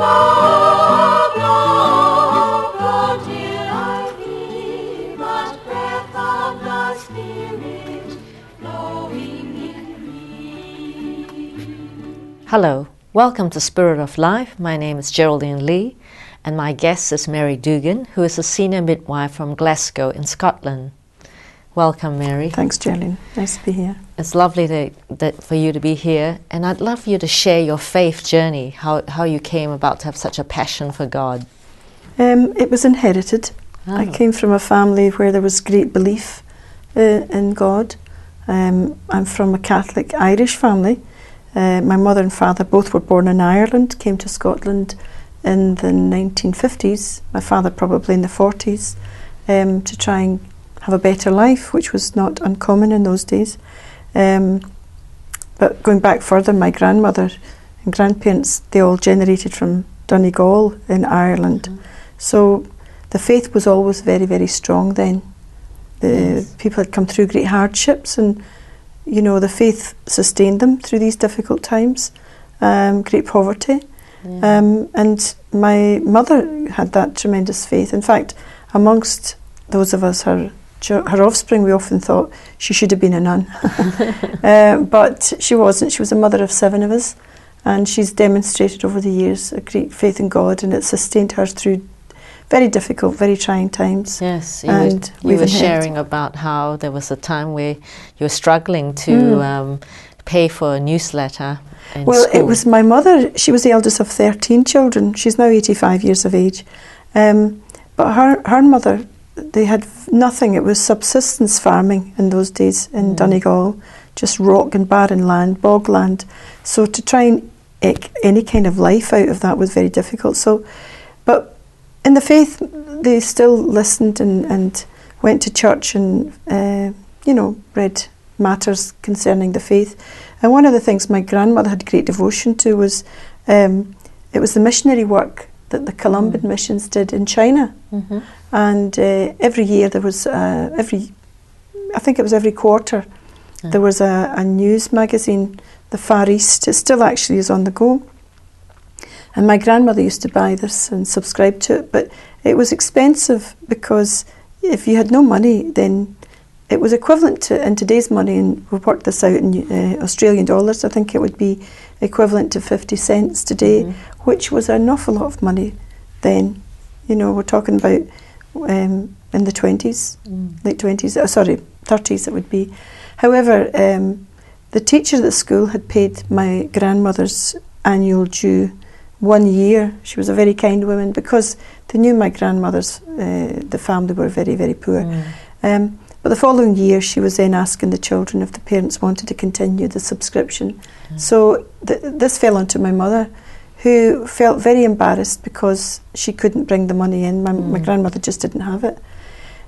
Love, love, oh, till I hear the breath of the Spirit flowing in me. Hello, welcome to Spirit of Life. My name is Geraldine Lee, and my guest is Mary Doogan, who is a senior midwife from Glasgow in Scotland. Welcome, Mary. Thanks, Geraldine. Nice to be here. It's lovely for you to be here, and I'd love you to share your faith journey, how you came about to have such a passion for God. It was inherited. Oh. I came from a family where there was great belief in God. I'm from a Catholic Irish family. My mother and father both were born in Ireland, came to Scotland in the 1950s, my father probably in the 40s, to try and have a better life, which was not uncommon in those days. But going back further, my grandmother and grandparents, they all generated from Donegal in Ireland. Mm-hmm. So the faith was always very, very strong then. Yes. People had come through great hardships, and you know, the faith sustained them through these difficult times, great poverty. Yeah. And my mother had that tremendous faith. In fact, amongst those of us, her offspring, we often thought she should have been a nun. But she wasn't. She was a mother of 7 of us, and she's demonstrated over the years a great faith in God, and it sustained her through very difficult, very trying times. Yes, you were sharing about how there was a time where you were struggling to pay for a newsletter in Well, school. It was my mother. She was the eldest of 13 children. She's now 85 years of age. But her mother, they had nothing. It was subsistence farming in those days in Donegal, just rock and barren land, bog land. So to try and eke any kind of life out of that was very difficult. So, but in the faith, they still listened and went to church and, read matters concerning the faith. And one of the things my grandmother had great devotion to was, it was the missionary work that the Columban missions did in China. Mm-hmm. And every year there was, I think it was every quarter, there was a news magazine, the Far East. It still actually is on the go. And my grandmother used to buy this and subscribe to it, but it was expensive because if you had no money, then it was equivalent to, in today's money, and we worked this out in Australian dollars, I think it would be equivalent to 50 cents today, which was an awful lot of money then. You know, we're talking about in the 20s, late 20s, 30s it would be. However, the teacher at the school had paid my grandmother's annual due 1 year. She was a very kind woman because they knew my grandmother's, the family were very, very poor. But the following year she was then asking the children if the parents wanted to continue the subscription. So this fell onto my mother, who felt very embarrassed because she couldn't bring the money in. My grandmother just didn't have it.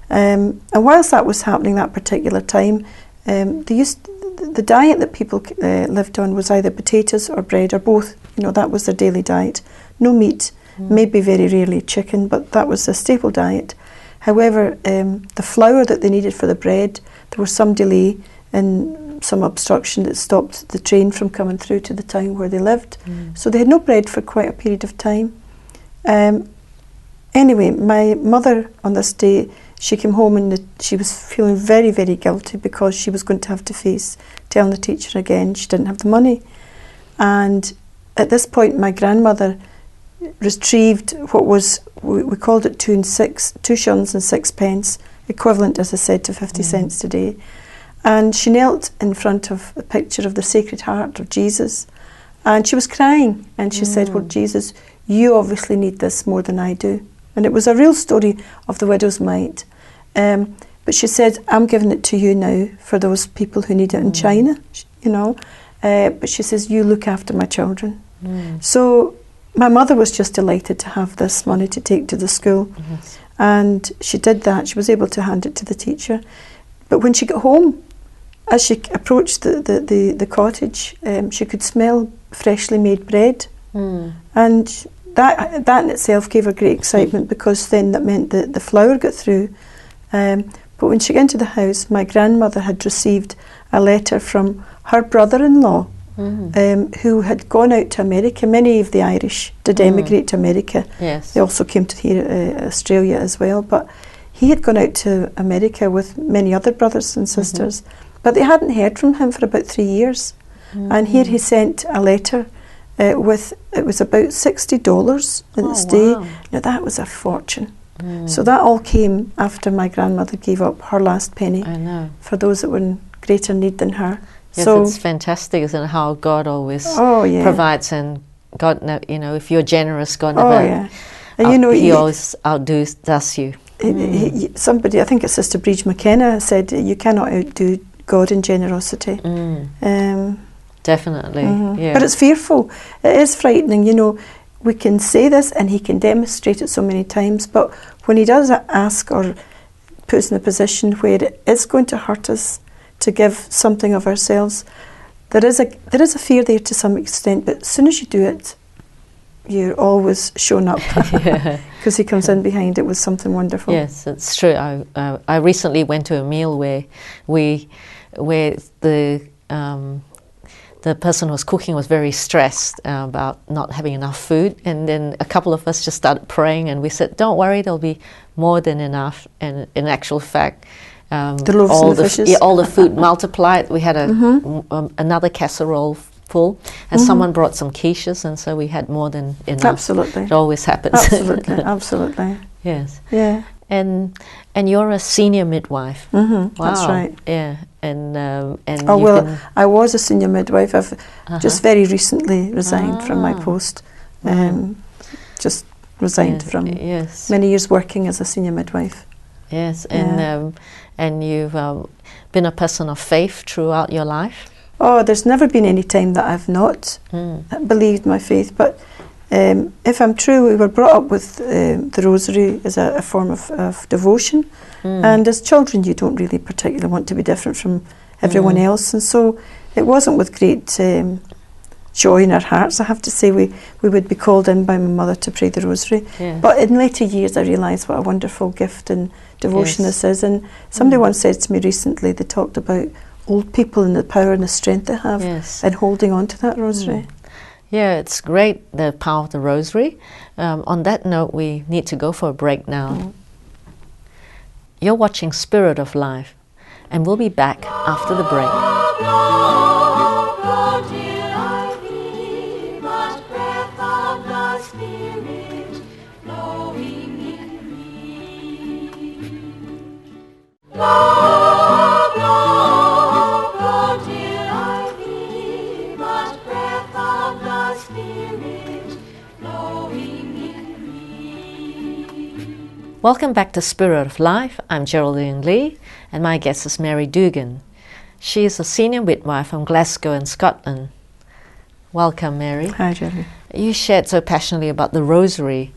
And whilst that was happening that particular time, the diet that people lived on was either potatoes or bread or both. You know, that was their daily diet. No meat, maybe very rarely chicken, but that was a staple diet. However, the flour that they needed for the bread, there was some delay and some obstruction that stopped the train from coming through to the town where they lived. So they had no bread for quite a period of time. Anyway, my mother on this day, she came home and she was feeling very, very guilty because she was going to have to face telling the teacher again she didn't have the money. And at this point, my grandmother retrieved what was, we called it 2 shillings and 6 pence, equivalent, as I said, to 50 cents today. And she knelt in front of a picture of the Sacred Heart of Jesus, and she was crying, and she said, well, Jesus, you obviously need this more than I do. And it was a real story of the widow's mite. But she said, I'm giving it to you now for those people who need it in China, you know. But she says, you look after my children. So my mother was just delighted to have this money to take to the school. And she did that. She was able to hand it to the teacher. But when she got home, as she approached the cottage, she could smell freshly made bread. And that in itself gave her great excitement because then that meant that the flour got through. But when she got into the house, my grandmother had received a letter from her brother-in-law who had gone out to America. Many of the Irish did emigrate to America. Yes. They also came to here, Australia as well. But he had gone out to America with many other brothers and sisters. But they hadn't heard from him for about 3 years. And here he sent a letter with, it was about $60 in its day. Wow. Now that was a fortune. So that all came after my grandmother gave up her last penny I know. for those that were in greater need than her. Yes, So it's fantastic, isn't it, how God always oh yeah, provides, and God, you know, if you're generous, God oh never, yeah, and you know He always outdoes you. somebody, I think it's Sister Bridge McKenna, said you cannot outdo God in generosity. Definitely, yeah. But it's fearful. It is frightening. You know, we can say this and He can demonstrate it so many times, but when He does ask or put us in a position where it is going to hurt us to give something of ourselves, there is a fear there to some extent, but as soon as you do it, you're always shown up because He comes in behind it with something wonderful. Yes, it's true. I recently went to a meal where the person who was cooking was very stressed about not having enough food, and then a couple of us just started praying, and we said, "Don't worry, there'll be more than enough." And in actual fact, the loaves and the fishes. all the food multiplied. We had another casserole full, and someone brought some quiches, and so we had more than enough. Absolutely. It always happens. Absolutely, absolutely. Yes. Yeah. And you're a senior midwife. Wow. That's right. Yeah. And oh well, I was a senior midwife. I've just very recently resigned from my post. Just resigned from many years working as a senior midwife. Yes, and you've been a person of faith throughout your life. Oh, there's never been any time that I've not believed my faith. But if I'm true, we were brought up with the rosary as a form of devotion. And as children, you don't really particularly want to be different from everyone else. And so it wasn't with great joy in our hearts, I have to say, we would be called in by my mother to pray the rosary. Yes. But in later years, I realised what a wonderful gift and devotion this is. And somebody once said to me recently, they talked about old people and the power and the strength they have in holding on to that rosary. Yeah, it's great, the power of the rosary. On that note, we need to go for a break now. You're watching Spirit of Life, and we'll be back after the break. Welcome back to Spirit of Life. I'm Geraldine Lee, and my guest is Mary Doogan. She is a senior midwife from Glasgow in Scotland. Welcome, Mary. Hi, Jerry. You shared so passionately about the rosary.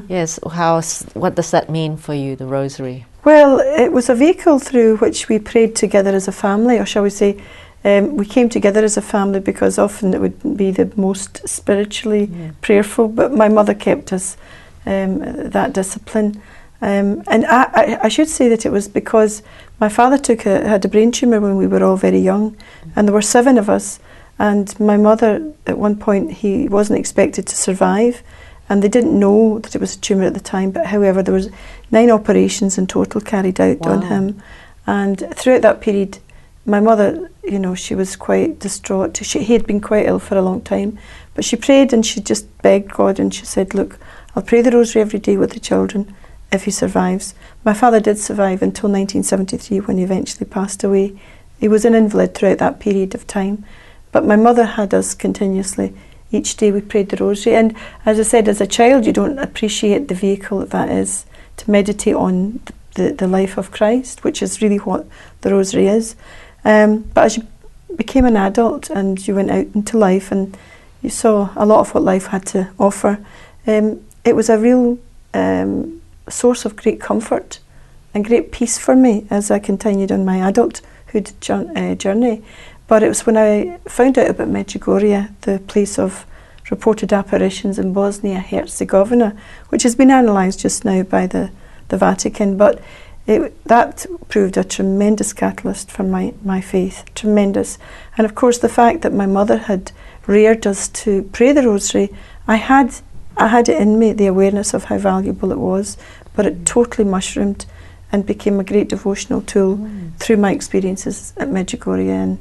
Yes, what does that mean for you, the rosary? Well, it was a vehicle through which we prayed together as a family, or shall we say, we came together as a family because often it would be the most spiritually prayerful, but my mother kept us that discipline. And I should say that it was because my father had a brain tumour when we were all very young, and there were 7 of us, and my mother at one point, he wasn't expected to survive, and they didn't know that it was a tumour at the time, but however there was 9 operations in total carried out on him, and throughout that period my mother, you know, she was quite distraught. He had been quite ill for a long time, but she prayed and she just begged God, and she said, look, I'll pray the rosary every day with the children if he survives. My father did survive until 1973 when he eventually passed away. He was an invalid throughout that period of time, but my mother had us continuously. Each day we prayed the rosary, and as I said, as a child you don't appreciate the vehicle that is to meditate on the life of Christ, which is really what the rosary is. But as you became an adult and you went out into life and you saw a lot of what life had to offer, it was a real source of great comfort and great peace for me as I continued on my adulthood journey. But it was when I found out about Medjugorje, the place of reported apparitions in Bosnia-Herzegovina, which has been analysed just now by the Vatican. But that proved a tremendous catalyst for my faith, tremendous. And of course the fact that my mother had reared us to pray the rosary, I had it in me, the awareness of how valuable it was, but it totally mushroomed and became a great devotional tool through my experiences at Medjugorje and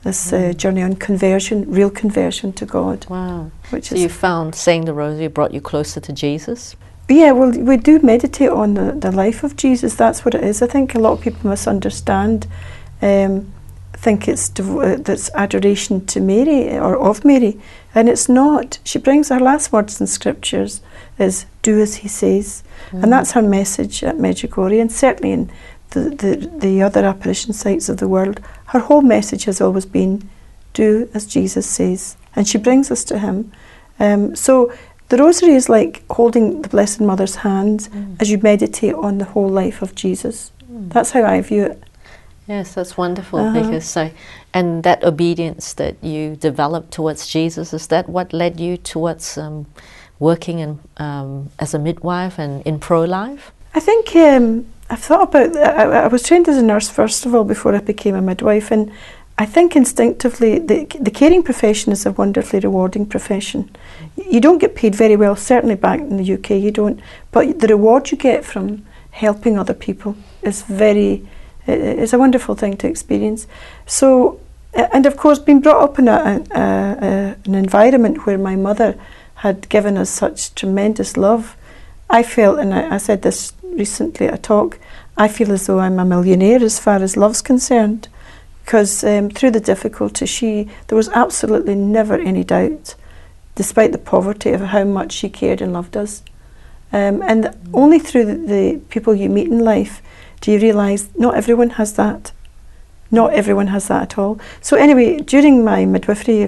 this journey on conversion, real conversion to God. Wow. Which So is, you found saying the rosary brought you closer to Jesus? yeah, well, we do meditate on the life of Jesus. That's what it is. I think a lot of people misunderstand, think it's that's adoration to Mary or of Mary, and it's not. She brings her last words in scriptures is "do as he says," and that's her message at Medjugorje, and certainly in the other apparition sites of the world. Her whole message has always been "do as Jesus says," and she brings us to him. So the rosary is like holding the Blessed Mother's hand as you meditate on the whole life of Jesus. That's how I view it. Yes, that's wonderful, because and that obedience that you developed towards Jesus, is that what led you towards working in, as a midwife and in pro-life? I think I've thought about I was trained as a nurse first of all before I became a midwife, and I think instinctively the caring profession is a wonderfully rewarding profession. You don't get paid very well, certainly back in the UK you don't, but the reward you get from helping other people is it's a wonderful thing to experience. So, and of course being brought up in an environment where my mother had given us such tremendous love, I felt, and I said this recently at a talk, I feel as though I'm a millionaire as far as love's concerned, because through the difficulty there was absolutely never any doubt, despite the poverty, of how much she cared and loved us. And only through the people you meet in life do you realise not everyone has that. Not everyone has that at all. So anyway, during my midwifery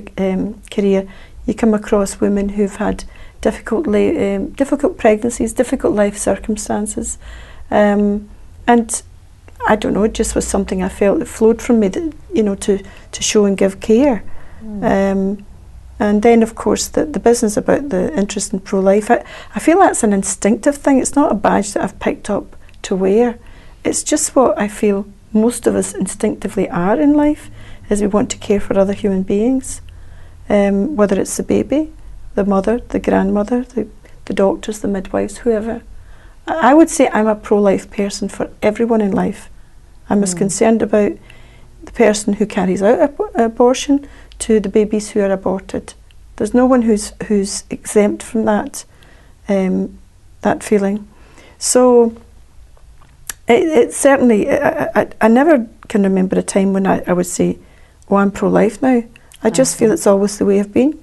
career, you come across women who've had difficult pregnancies, difficult life circumstances, and I don't know, it just was something I felt that flowed from me, that, you know, to show and give care. And then of course the business about the interest in pro-life, I feel that's an instinctive thing. It's not a badge that I've picked up to wear. It's just what I feel most of us instinctively are in life, is we want to care for other human beings, whether it's the baby, the mother, the grandmother, the doctors, the midwives, whoever. I would say I'm a pro-life person for everyone in life. I'm as concerned about the person who carries out abortion to the babies who are aborted. There's no one who's exempt from that feeling. So it certainly, I never can remember a time when I would say, oh, I'm pro-life now. I just feel it's always the way I've been.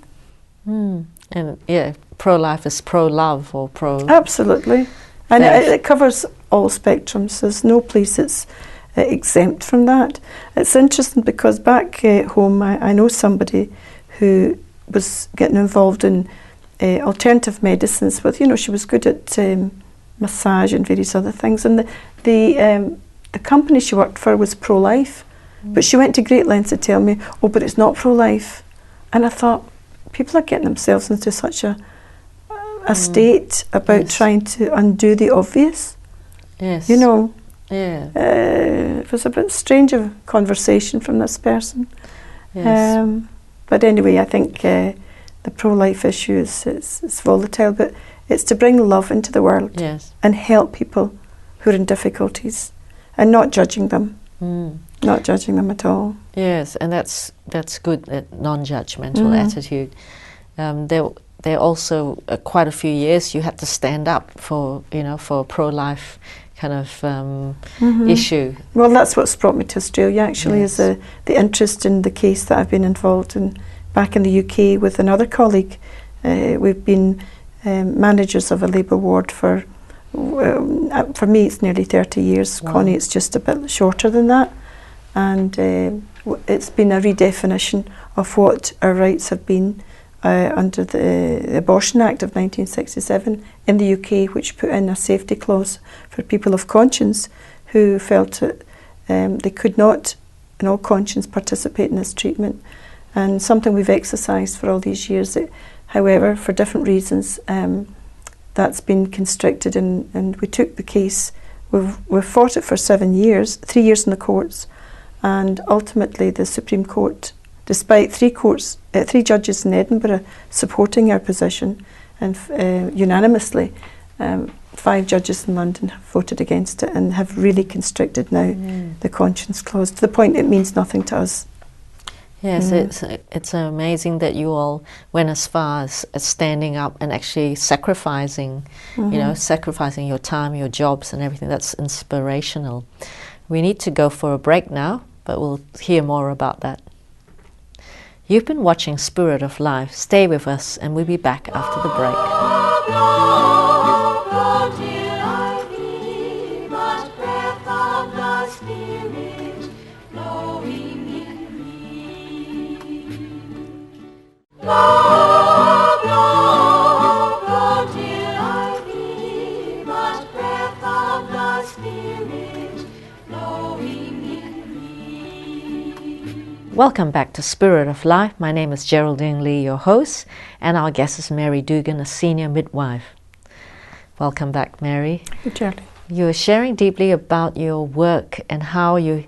And yeah, pro-life is pro-love or pro... Absolutely. And it covers all spectrums. There's no place that's exempt from that. It's interesting because back home I know somebody who was getting involved in alternative medicines with, you know, she was good at massage and various other things, and the company she worked for was pro-life, but she went to great lengths to tell me, oh, but it's not pro-life. And I thought, people are getting themselves into such a state about trying to undo the obvious. Yes. You know. Yeah. It was a bit strange of a conversation from this person. Yes. But anyway, I think the pro-life issue is volatile, but it's to bring love into the world. Yes. And help people who are in difficulties, and not judging them. Not judging them at all. Yes, and that's good, that non-judgmental attitude. There also quite a few years you had to stand up for, you know, for pro-life kind of issue. Well, that's what's brought me to Australia actually, is the interest in the case that I've been involved in back in the UK with another colleague. We've been managers of a labour ward for me it's nearly 30 years. Wow. Connie, it's just a bit shorter than that. And it's been a redefinition of what our rights have been under the Abortion Act of 1967 in the UK, which put in a safety clause for people of conscience who felt that they could not, in all conscience, participate in this treatment. And something we've exercised for all these years. However, for different reasons, that's been constricted, and we took the case we've fought it for 7 years, 3 years in the courts, and ultimately the Supreme Court, despite three judges in Edinburgh supporting our position, and unanimously, 5 judges in London have voted against it and have really constricted now the conscience clause to the point it means nothing to us. Yes, it's amazing that you all went as far as standing up and actually sacrificing, sacrificing your time, your jobs and everything. That's inspirational. We need to go for a break now, but we'll hear more about that. You've been watching Spirit of Life. Stay with us and we'll be back after the break. Welcome back to Spirit of Life. My name is Geraldine Lee, your host, and our guest is Mary Doogan, a senior midwife. Welcome back, Mary. Hey, Geraldine. You were sharing deeply about your work and how you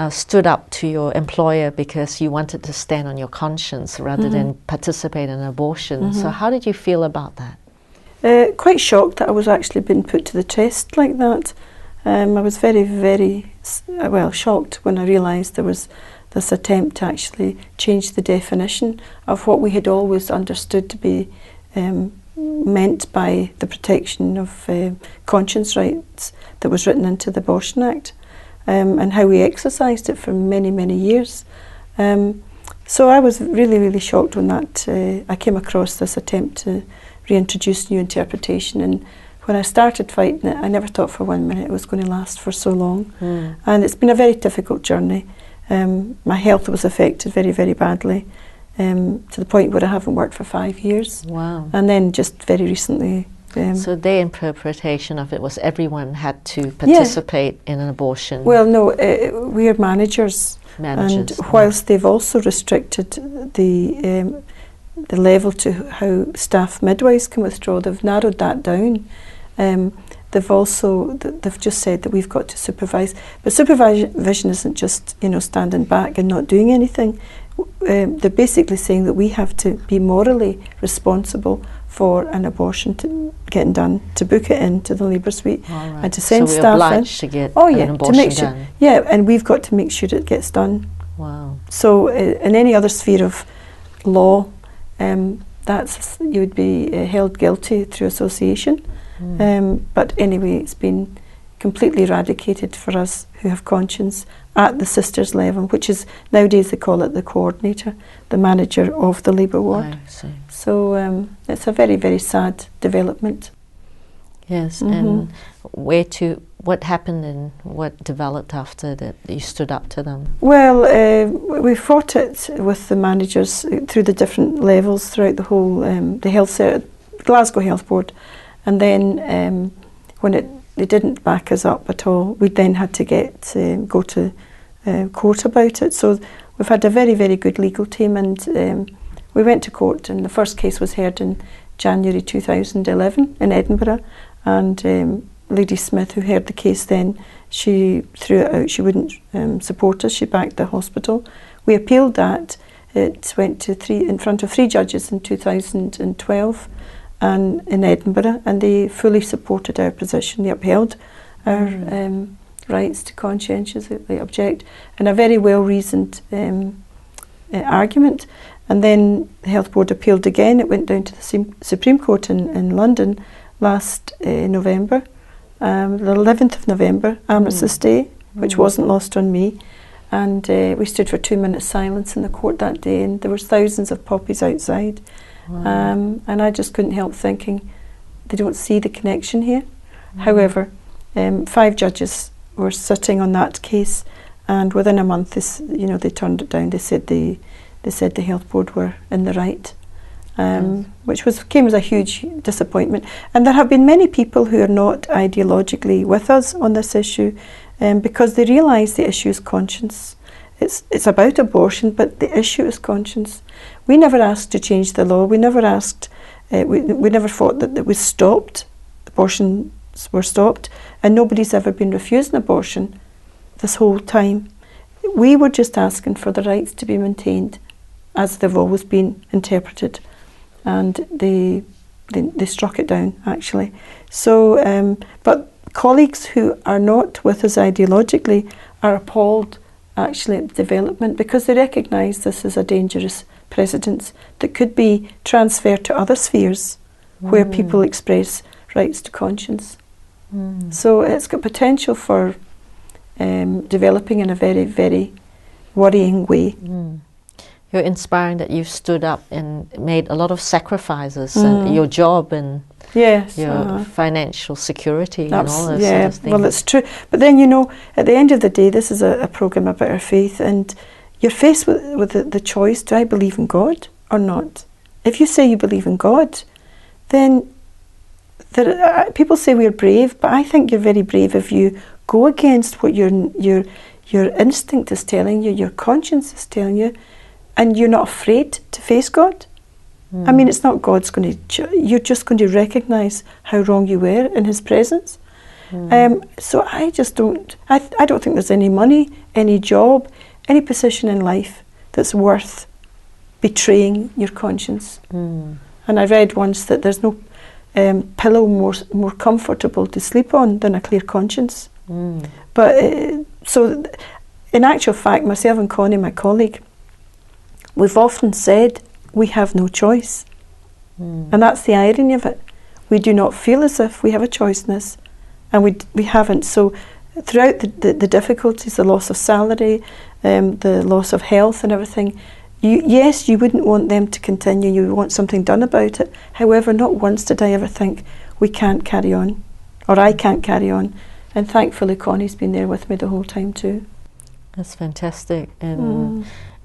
stood up to your employer because you wanted to stand on your conscience rather than participate in abortion. So how did you feel about that? Quite shocked that I was actually being put to the test like that. I was very, very shocked when I realised there was this attempt to actually change the definition of what we had always understood to be meant by the protection of conscience rights that was written into the Abortion Act, and how we exercised it for many, many years. So I was really, really shocked when I came across this attempt to reintroduce new interpretation. And when I started fighting it, I never thought for 1 minute it was going to last for so long. And it's been a very difficult journey. My health was affected very, very badly, to the point where I haven't worked for 5 years. Wow. And then just very recently... so their interpretation of it was everyone had to participate in an abortion? Well, no, we are managers. And whilst they've also restricted the level to how staff midwives can withdraw, they've narrowed that down. They've just said that we've got to supervise, but supervision isn't just standing back and not doing anything. They're basically saying that we have to be morally responsible for an abortion getting done, to book it into the labour suite, and to send staff in. So we're obliged to get an abortion done. Yeah, and we've got to make sure it gets done. Wow. So in any other sphere of law, you would be held guilty through association. But anyway, it's been completely eradicated for us who have conscience at the sisters level, which is nowadays they call it the coordinator, the manager of the labour ward. I see. So it's a very, very sad development. Yes, and what happened and what developed after that you stood up to them? Well, we fought it with the managers through the different levels throughout the whole the Glasgow Health Board. And then when they didn't back us up at all, we then had to go to court about it. So we've had a very, very good legal team, and we went to court, and the first case was heard in January 2011 in Edinburgh. And Lady Smith, who heard the case then, she threw it out. She wouldn't support us. She backed the hospital. We appealed that. It went to in front of 3 judges in 2012. And in Edinburgh, and they fully supported our position. They upheld our rights to conscientiously object, and a very well-reasoned argument. And then the Health Board appealed again. It went down to the Supreme Court in London last November, the 11th of November, Armistice Day, which wasn't lost on me. And we stood for 2 minutes silence in the court that day, and there was thousands of poppies outside. Wow. And I just couldn't help thinking, they don't see the connection here. However, 5 judges were sitting on that case, and within a month, they turned it down. They said the Health Board were in the right, which came as a huge disappointment. And there have been many people who are not ideologically with us on this issue, because they realise the issue is conscience. It's about abortion, but the issue is conscience. We never asked to change the law. We never asked. We never thought that it was stopped. Abortion were stopped, and nobody's ever been refused an abortion this whole time. We were just asking for the rights to be maintained as they've always been interpreted, and they struck it down, actually. So, but colleagues who are not with us ideologically are appalled, actually, at the development, because they recognise this as a dangerous precedence that could be transferred to other spheres where people express rights to conscience. So it's got potential for developing in a very, very worrying way. You're inspiring that you've stood up and made a lot of sacrifices, and your job and your financial security and all those sort of things. Well, it's true. But then, you know, at the end of the day, this is a programme about our faith, and you're faced with the choice, do I believe in God or not? If you say you believe in God, then people say we're brave, but I think you're very brave if you go against what your instinct is telling you, your conscience is telling you, and you're not afraid to face God. I mean, it's not God's going to... You're just going to recognise how wrong you were in His presence. So I just don't... I don't think there's any money, any job, any position in life that's worth betraying your conscience. And I read once that there's no pillow more comfortable to sleep on than a clear conscience. But so in actual fact, myself and Connie, my colleague, we've often said we have no choice. And that's the irony of it. We do not feel as if we have a choice in this, and we haven't. So throughout the difficulties, the loss of salary, the loss of health and everything, yes, you wouldn't want them to continue, you want something done about it. However, not once did I ever think we can't carry on, or I can't carry on. And thankfully Connie's been there with me the whole time too. That's fantastic.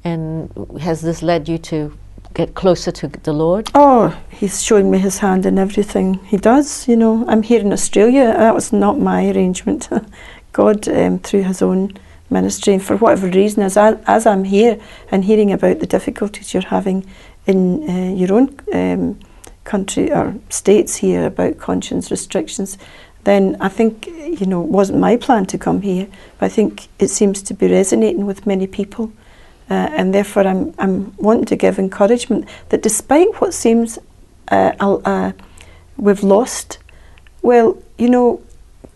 And has this led you to get closer to the Lord? Oh, He's showing me His hand in everything He does, you know. I'm here in Australia. That was not my arrangement. God, through His own ministry, and for whatever reason, as I'm here and hearing about the difficulties you're having in your own country or states here about conscience restrictions, then I think, you know, it wasn't my plan to come here, but I think it seems to be resonating with many people. And therefore I'm wanting to give encouragement that despite what seems we've lost, well, you know,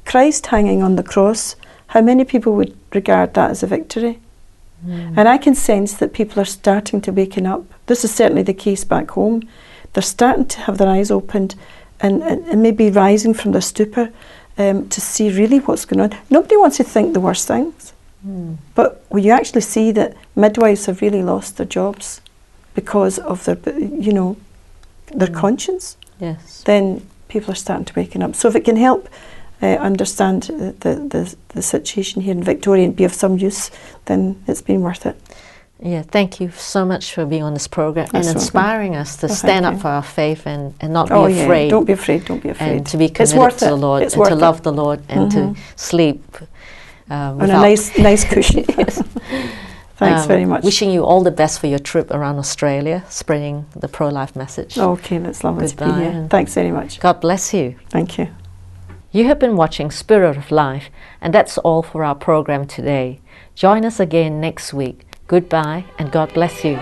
Christ hanging on the cross, how many people would regard that as a victory? And I can sense that people are starting to waken up. This is certainly the case back home. They're starting to have their eyes opened and maybe rising from their stupor to see really what's going on. Nobody wants to think the worst things. But when you actually see that midwives have really lost their jobs because of their, you know, their conscience, then people are starting to waken up. So if it can help understand the situation here in Victoria and be of some use, then it's been worth it. Yeah, thank you so much for being on this program and inspiring us to stand up for our faith and not be afraid. Don't be afraid, don't be afraid. And to be committed to the Lord and to love the Lord and to sleep on a nice cushion. Thanks very much. Wishing you all the best for your trip around Australia, spreading the pro-life message. Okay, that's lovely to be here. Thanks very much. God bless you. Thank you. You have been watching Spirit of Life, and that's all for our program today. Join us again next week. Goodbye, and God bless you.